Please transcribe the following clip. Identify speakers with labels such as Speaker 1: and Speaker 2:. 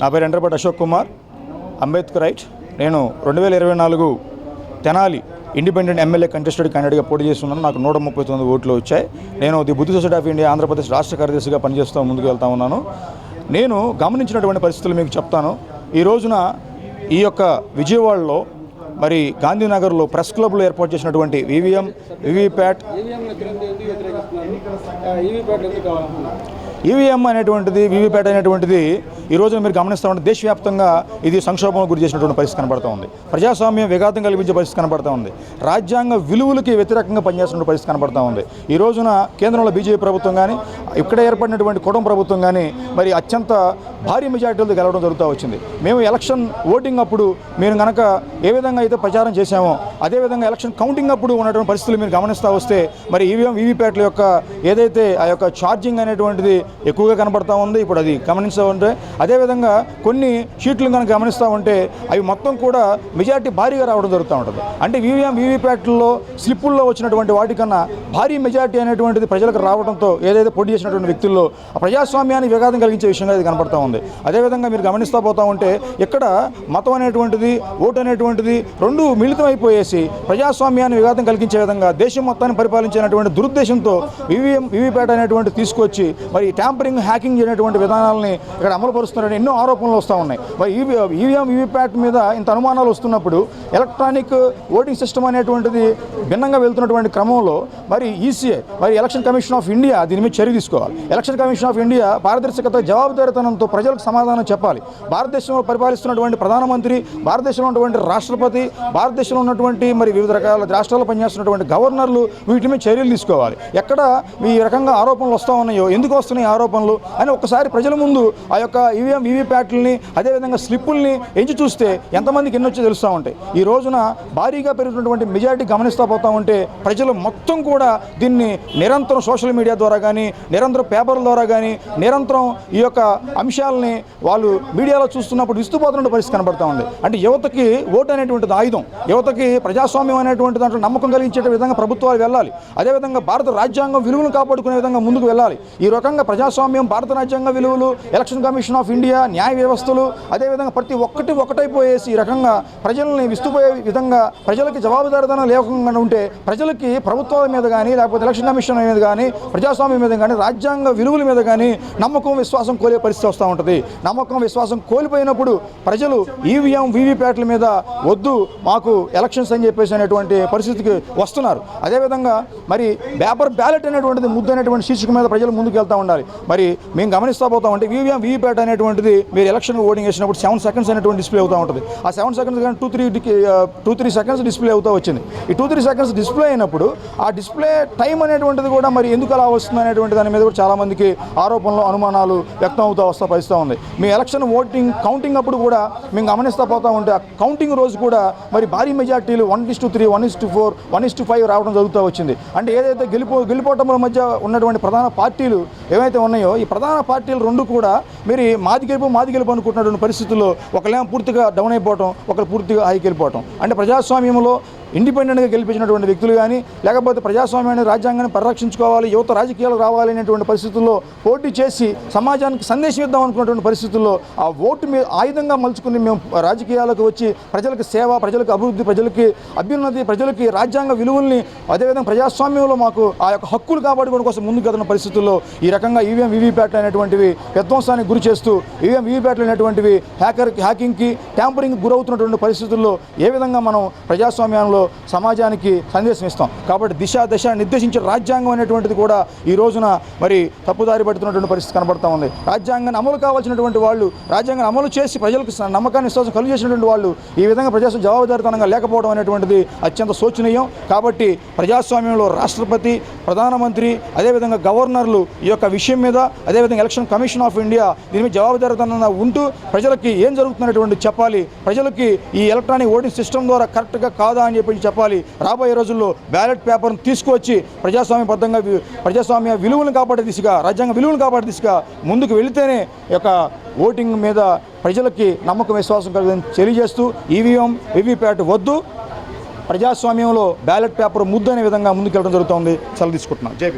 Speaker 1: నా పేరు ఎండ్రపాటి అశోక్ కుమార్, అంబేద్కర్ రైట్. నేను 2024 తెనాలి ఇండిపెండెంట్ ఎమ్మెల్యే కంటెస్టెడ్ క్యాండిడేట్గా పోటీ చేస్తున్నాను. నాకు 139 ఓట్లు వచ్చాయి. నేను ది బుద్ధి సొసైటీ ఆఫ్ ఇండియా ఆంధ్రప్రదేశ్ రాష్ట్ర కార్యదర్శిగా పనిచేస్తూ ముందుకు వెళ్తా ఉన్నాను. నేను గమనించినటువంటి పరిస్థితులు మీకు చెప్తాను. ఈ రోజున ఈ యొక్క విజయవాడలో మరి గాంధీనగర్లో ప్రెస్ క్లబ్లో ఏర్పాటు చేసినటువంటి ఈవీఎం అనేటువంటిది వీవీప్యాట్ అనేటువంటిది ఈ రోజున మీరు గమనిస్తూ ఉంటే దేశవ్యాప్తంగా ఇది సంక్షోభం గురి చేసినటువంటి పరిస్థితి కనబడుతూ ఉంది. ప్రజాస్వామ్యం విఘాతం కల్పించే పరిస్థితి కనబడుతూ ఉంది. రాజ్యాంగ విలువలకి వ్యతిరేకంగా పనిచేస్తున్న పరిస్థితి కనబడుతూ ఉంది. ఈ రోజున కేంద్రంలో బీజేపీ ప్రభుత్వం కానీ ఇక్కడ ఏర్పడినటువంటి కుటుంబ ప్రభుత్వం కానీ మరి అత్యంత భారీ మెజార్టీలతో గెలవడం జరుగుతూ వచ్చింది. మేము ఎలక్షన్ ఓటింగ్ అప్పుడు మీరు కనుక ఏ విధంగా అయితే ప్రచారం చేశామో అదేవిధంగా ఎలక్షన్ కౌంటింగ్ అప్పుడు ఉన్నటువంటి పరిస్థితులు మీరు గమనిస్తూ వస్తే మరి ఈవీఎం వీవీప్యాట్ల యొక్క ఏదైతే ఆ యొక్క ఛార్జింగ్ అనేటువంటిది ఎక్కువగా కనబడతా ఉంది. ఇప్పుడు అది గమనిస్తూ ఉంటే అదేవిధంగా కొన్ని షీట్లు కనుక గమనిస్తూ ఉంటే అవి మొత్తం కూడా మెజార్టీ భారీగా రావడం జరుగుతూ ఉంటుంది. అంటే ఈవీఎం వీవీప్యాట్లలో స్లిప్పుల్లో వచ్చినటువంటి వాటికన్నా భారీ మెజార్టీ అనేటువంటిది ప్రజలకు రావడంతో ఏదైతే పోటీ చేసినటువంటి వ్యక్తుల్లో ప్రజాస్వామ్యాన్ని విఘాతం కలిగించే విషయంగా ఇది కనబడుతూ ఉంది. అదేవిధంగా మీరు గమనిస్తూ పోతూ ఉంటే ఇక్కడ మతం అనేటువంటిది ఓటు అనేటువంటిది రెండు మిళితమైపోయేసి ప్రజాస్వామ్యాన్ని విఘాతం కలిగించే విధంగా దేశం మొత్తాన్ని పరిపాలించినటువంటి దురుద్దేశంతో వీవీప్యాట్ అనేటువంటి తీసుకొచ్చి మరి ట్యాంపరింగ్ హ్యాకింగ్ అనేటువంటి విధానాలని ఇక్కడ అమలు పరుస్తున్నారని ఎన్నో ఆరోపణలు వస్తూ ఉన్నాయి. మరి ఈవీఎం వీవీప్యాట్ మీద ఇంత అనుమానాలు వస్తున్నప్పుడు ఎలక్ట్రానిక్ ఓటింగ్ సిస్టమ్ అనేటువంటిది భిన్నంగా వెళ్తున్నటువంటి క్రమంలో మరి ఈసీఐ మరి ఎలక్షన్ కమిషన్ ఆఫ్ ఇండియా దీని మీద చర్య తీసుకోవాలి. ఎలక్షన్ కమిషన్ ఆఫ్ ఇండియా పారదర్శకత జవాబుదారీతనంతో ప్రజలకు సమాధానం చెప్పాలి. భారతదేశంలో పరిపాలిస్తున్నటువంటి ప్రధానమంత్రి, భారతదేశంలో ఉన్నటువంటి రాష్ట్రపతి, భారతదేశంలో ఉన్నటువంటి మరి వివిధ రకాల రాష్ట్రాల్లో పనిచేస్తున్నటువంటి గవర్నర్లు వీటి మీద చర్యలు తీసుకోవాలి. ఎక్కడ ఈ రకంగా ఆరోపణలు వస్తూ ఉన్నాయో, ఎందుకు వస్తున్నాయి ఆరోపణలు అని ఒక్కసారి ప్రజల ముందు ఆ యొక్క ఈవీఎం వీవీప్యాట్లని అదేవిధంగా స్లిప్పుల్ని ఎంచి చూస్తే ఎంతమందికి ఎన్నొచ్చో తెలుస్తూ ఉంటాయి. ఈ రోజున భారీగా పెరుగుతున్నటువంటి మెజారిటీ గమనిస్తూ పోతూ ఉంటే ప్రజలు మొత్తం కూడా దీన్ని నిరంతరం సోషల్ మీడియా ద్వారా కానీ నిరంతరం పేపర్ల ద్వారా కానీ నిరంతరం ఈ యొక్క అంశాలని వాళ్ళు మీడియాలో చూస్తున్నప్పుడు ఇస్తుపోతున్న పరిస్థితి కనబడుతూ ఉంది. అంటే యువతకి ఓటు అనేటువంటిది ఆయుధం. యువతకి ప్రజాస్వామ్యం అనేటువంటి దాంట్లో నమ్మకం కలిగించే విధంగా ప్రభుత్వాలు వెళ్ళాలి. అదేవిధంగా భారత రాజ్యాంగం విలువలను కాపాడుకునే విధంగా ముందుకు వెళ్ళాలి. ఈ రకంగా ప్రజాస్వామ్యం, భారత రాజ్యాంగ విలువలు, ఎలక్షన్ కమిషన్ ఆఫ్ ఇండియా, న్యాయ వ్యవస్థలు అదేవిధంగా ప్రతి ఒకటైపోయేసి ఈ రకంగా ప్రజల్ని విస్తుపోయే విధంగా ప్రజలకి జవాబుదారీతనం లేకుండా ఉంటే ప్రజలకి ప్రభుత్వాల మీద కానీ లేకపోతే ఎలక్షన్ కమిషన్ మీద కానీ ప్రజాస్వామ్యం మీద కానీ రాజ్యాంగ విలువల మీద కానీ నమ్మకం విశ్వాసం కోల్పోయే పరిస్థితి వస్తూ ఉంటుంది. నమ్మకం విశ్వాసం కోల్పోయినప్పుడు ప్రజలు ఈవీఎం వీవీప్యాట్ల మీద వద్దు మాకు ఎలక్షన్స్ అని చెప్పేసి అనేటువంటి పరిస్థితికి వస్తున్నారు. అదేవిధంగా మరి పేపర్ బ్యాలెట్ అనేటువంటిది ముద్దు అనేటువంటి శీర్షిక మీద ప్రజలు ముందుకు వెళ్తూ ఉండాలి. మరి మేము గమనిస్తూ పోతాం అంటే ఈవీఎం వీవీప్యాట్ అనేటువంటిది మీరు ఎలక్షన్ ఓటింగ్ చేసినప్పుడు 7 సెకండ్స్ అనేటువంటి డిస్ప్లే అవుతూ ఉంటుంది. ఆ 7 సెకండ్స్ కానీ 2-3 సెకండ్స్ డిస్ప్లే అవుతూ వచ్చింది. ఈ 2-3 సెకండ్స్ డిస్ప్లే అయినప్పుడు ఆ డిస్ప్లే టైం అనేటువంటిది కూడా మరి ఎందుకు అలా వస్తుంది అనేటువంటి దాని మీద కూడా చాలామందికి ఆరోపణలు, అనుమానాలు వ్యక్తం అవుతూ పరిస్థితి ఉంది. మీ ఎలక్షన్ ఓటింగ్ కౌంటింగ్ అప్పుడు కూడా మేము గమనిస్తూ పోతూ ఉంటే ఆ కౌంటింగ్ రోజు కూడా మరి భారీ మెజార్టీలు 1:3, 1:4, 1:5 రావడం జరుగుతూ వచ్చింది. అంటే ఏదైతే గెలుపోవటముల మధ్య ఉన్నటువంటి ప్రధాన పార్టీలు ఏవైతే ఉన్నాయో ఈ ప్రధాన పార్టీలు రెండు కూడా మీరు మాది గెలుపు అనుకుంటున్నటువంటి పరిస్థితుల్లో ఒకళ్ళేమో పూర్తిగా డౌన్ అయిపోవటం, ఒకరు పూర్తిగా హైకి వెళ్ళిపోవటం. అంటే ప్రజాస్వామ్యంలో ఇండిపెండెంట్గా గెలిపించినటువంటి వ్యక్తులు కానీ లేకపోతే ప్రజాస్వామ్యాన్ని, రాజ్యాంగాన్ని పరిరక్షించుకోవాలి, యువత రాజకీయాలు రావాలి అనేటువంటి పరిస్థితుల్లో పోటీ చేసి సమాజానికి సందేశం ఇద్దాం అనుకున్నటువంటి పరిస్థితుల్లో ఆ ఓటు మీద ఆయుధంగా మలుచుకుని మేము రాజకీయాలకు వచ్చి ప్రజలకు సేవ, ప్రజలకు అభివృద్ధి, ప్రజలకి అభ్యున్నతి, ప్రజలకి రాజ్యాంగ విలువల్ని అదేవిధంగా ప్రజాస్వామ్యంలో మాకు ఆ యొక్క హక్కులు కాపాడుకోవడం కోసం ముందుకు కదున్న పరిస్థితుల్లో ఈ రకంగా ఈవీఎం వీవీప్యాట్లు అనేటువంటివి విధ్వంసానికి గురి చేస్తూ ఈవీఎం వీవీప్యాట్లు అనేటువంటివి హ్యాకింగ్కి, ట్యాంపరింగ్కి గురవుతున్నటువంటి పరిస్థితుల్లో ఏ విధంగా మనం ప్రజాస్వామ్యంలో సమాజానికి సందేశం ఇస్తాం. కాబట్టి దశ నిర్దేశించిన రాజ్యాంగం అనేటువంటిది కూడా ఈ రోజున మరి తప్పుదారి పడుతున్నటువంటి పరిస్థితి కనబడుతూ ఉంది. రాజ్యాంగాన్ని అమలు కావాల్సినటువంటి వాళ్ళు, రాజ్యాంగాన్ని అమలు చేసి ప్రజలకు నమ్మకాన్ని, విశ్వాసం కలుగు చేసినటువంటి వాళ్ళు ఈ విధంగా ప్రజాస్వామ్య జవాబుదారీతనంగా లేకపోవడం అనేటువంటిది అత్యంత శోచనీయం. కాబట్టి ప్రజాస్వామ్యంలో రాష్ట్రపతి, ప్రధానమంత్రి అదేవిధంగా గవర్నర్లు ఈ యొక్క విషయం మీద అదేవిధంగా ఎలక్షన్ కమిషన్ ఆఫ్ ఇండియా దీని మీద జవాబుదారీతనంగా ఉంటూ ప్రజలకి ఏం జరుగుతున్నటువంటి చెప్పాలి. ప్రజలకి ఈ ఎలక్ట్రానిక్ ఓటింగ్ సిస్టమ్ ద్వారా కరెక్ట్గా కాదా అని చెప్పాలి. రాబోయే రోజుల్లో బ్యాలెట్ పేపర్ను తీసుకువచ్చి ప్రజాస్వామ్య విలువలను కాపాడే దిశగా, రాజ్యాంగ విలువలను కాపాడే దిశగా ముందుకు వెళితేనే ఈ యొక్క ఓటింగ్ మీద ప్రజలకి నమ్మకం, విశ్వాసం కలిగిందని తెలియజేస్తూ ఈవీఎం వీవీప్యాట్ వద్దు, ప్రజాస్వామ్యంలో బ్యాలెట్ పేపర్ ముద్దు అనే విధంగా ముందుకెళ్ళడం జరుగుతుంది. సెలవు తీసుకుంటున్నాం. జై